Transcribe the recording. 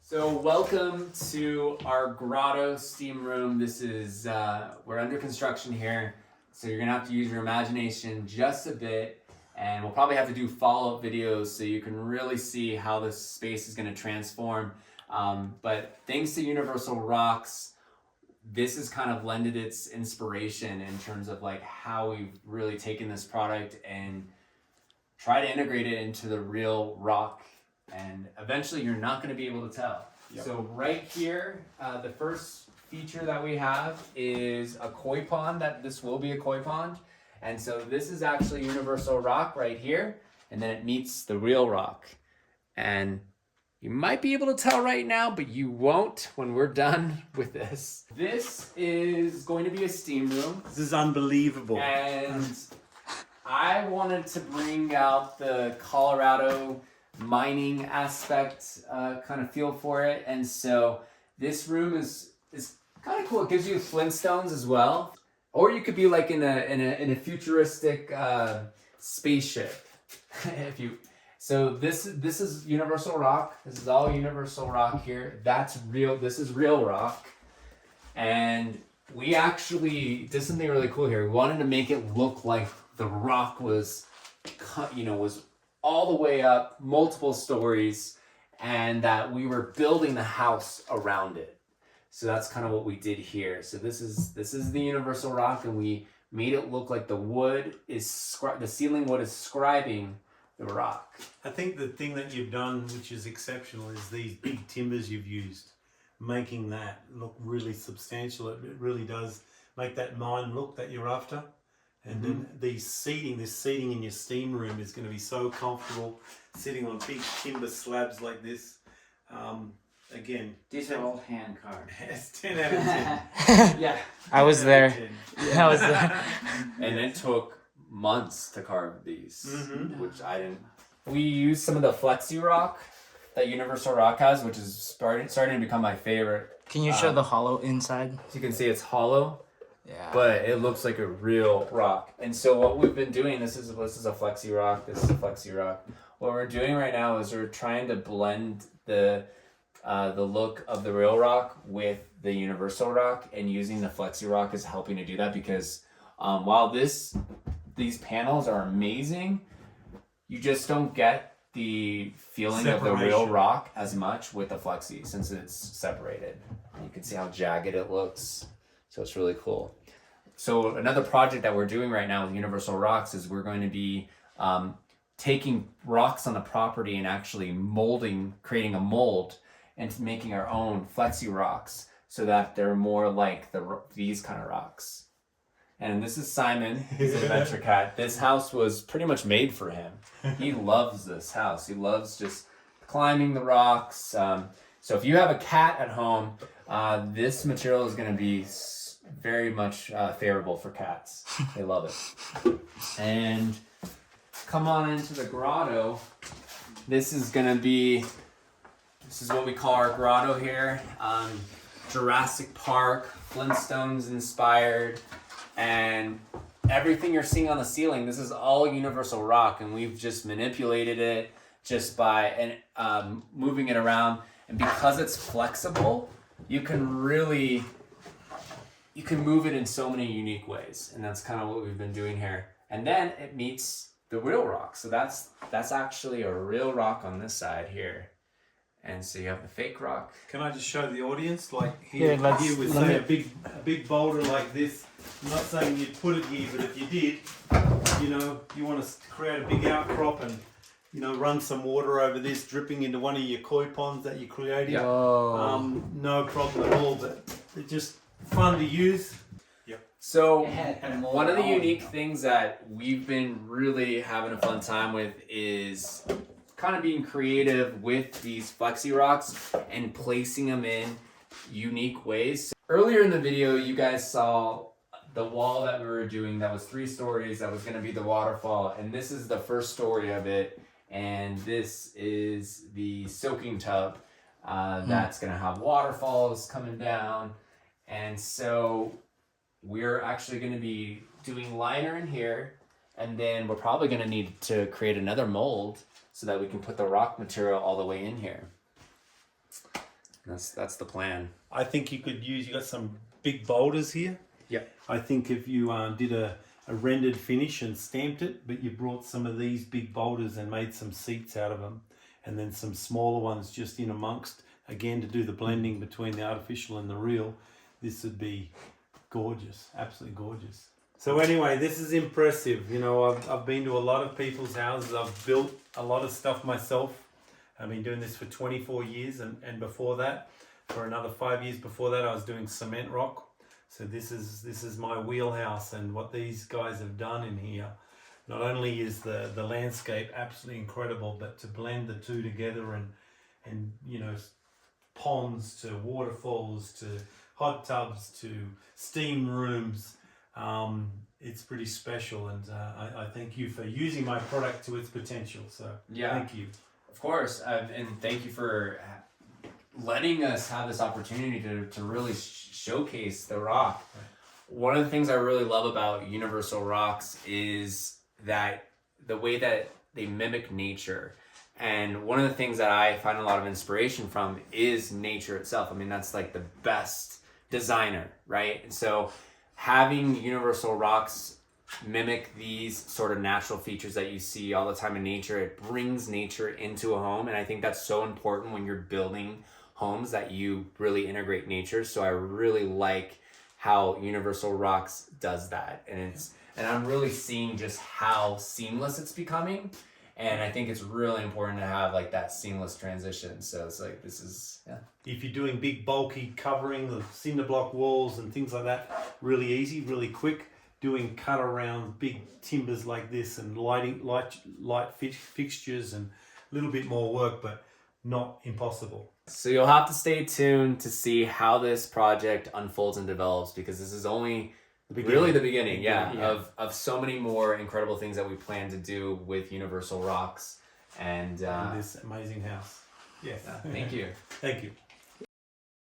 So welcome to our Grotto steam room. This is, we're under construction here. So you're gonna have to use your imagination just a bit, and we'll probably have to do follow-up videos so you can really see how this space is gonna transform. But thanks to Universal Rocks, this has kind of lended its inspiration in terms of like how we've really taken this product and try to integrate it into the real rock. And eventually you're not going to be able to tell. Yep. So right here, the first feature that we have is a koi pond. This will be a koi pond. And so this is actually Universal Rock right here. And then it meets the real rock. And you might be able to tell right now, but you won't when we're done with this. This is going to be a steam room. This is unbelievable. And I wanted to bring out the Colorado mining aspect, kind of feel for it. And so this room is kind of cool. It gives you Flintstones as well. Or you could be like in a futuristic spaceship. So this is Universal Rock. This is all Universal Rock here. That's real. This is real rock. And we actually did something really cool here. We wanted to make it look like the rock was all the way up, multiple stories, and that we were building the house around it. So that's kind of what we did here. So this is the Universal Rock, and we made it look like the ceiling wood is scribing the rock. I think the thing that you've done, which is exceptional, is these big timbers you've used, making that look really substantial. It really does make that mine look that you're after. And then this seating in your steam room is going to be so comfortable, sitting on big timber slabs like this. Again, these are all hand carved. It's 10 out of 10. Yeah, I was there. yeah. I was there. And it took months to carve these, which I didn't. We used some of the Flexi Rock that Universal Rock has, which is starting to become my favorite. Can you show the hollow inside? So you can see it's hollow. Yeah. But it looks like a real rock. And so what we've been doing, this is a Flexi Rock, this is a Flexi Rock. What we're doing right now is we're trying to blend the look of the real rock with the Universal Rock, and using the Flexi Rock is helping to do that, because while these panels are amazing, you just don't get the feeling of the real rock as much with the Flexi, since it's separated. And you can see how jagged it looks. So it's really cool. So another project that we're doing right now with Universal Rocks is we're going to be taking rocks on the property and actually creating a mold and making our own Flexi Rocks, so that they're more like these kind of rocks. And this is Simon, he's an adventure cat. This house was pretty much made for him. He loves this house. He loves just climbing the rocks. So if you have a cat at home, this material is going to be very much favorable for cats. They love it. And come on into the grotto. This is what we call our grotto here. Jurassic Park, Flintstones inspired, and everything you're seeing on the ceiling, this is all Universal Rock, and we've just manipulated it just by moving it around. And because it's flexible, you can move it in so many unique ways, and that's kind of what we've been doing here. And then it meets the real rock. So that's actually a real rock on this side here. And so you have the fake rock. Can I just show the audience, like here with say a big boulder like this? I'm not saying you'd put it here, but if you did, you want to create a big outcrop and run some water over this, dripping into one of your koi ponds that you created. Yeah. No problem at all, but it's just fun to use. Yep. So one of the unique things that we've been really having a fun time with is kind of being creative with these Flexi Rocks and placing them in unique ways. Earlier in the video, you guys saw the wall that we were doing that was 3 stories, that was going to be the waterfall, and this is the first story of it. And this is the soaking tub that's going to have waterfalls coming down. And so we're actually going to be doing liner in here, and then we're probably going to need to create another mold so that we can put the rock material all the way in here. That's the plan. I think you could use. You got some big boulders here. Yeah. I think if you did a rendered finish and stamped it, but you brought some of these big boulders and made some seats out of them, and then some smaller ones just in amongst, again, to do the blending between the artificial and the real, this would be gorgeous, absolutely gorgeous. So anyway, this is impressive. You know, I've been to a lot of people's houses. I've built a lot of stuff myself. I've been doing this for 24 years, and before that, for another 5 years before that, I was doing cement rock. So this is my wheelhouse, and what these guys have done in here. Not only is the landscape absolutely incredible, but to blend the two together and you know, ponds to waterfalls to hot tubs to steam rooms, it's pretty special, and I thank you for using my product to its potential. So thank you. Of course, and thank you for letting us have this opportunity to really showcase the rock. Right. One of the things I really love about Universal Rocks is that the way that they mimic nature. And one of the things that I find a lot of inspiration from is nature itself. I mean, that's like the best designer, right? And so having Universal Rocks mimic these sort of natural features that you see all the time in nature, it brings nature into a home. And I think that's so important when you're building homes, that you really integrate nature. So I really like how Universal Rocks does that. And I'm really seeing just how seamless it's becoming. And I think it's really important to have like that seamless transition. So it's like, this is, yeah. If you're doing big bulky covering, the cinder block walls and things like that, really easy, really quick. Doing cut around big timbers like this and light fixtures and a little bit more work, but not impossible. So you'll have to stay tuned to see how this project unfolds and develops, because this is only really the beginning, of so many more incredible things that we plan to do with Universal Rocks and this amazing house. Yes. Thank you. Thank you.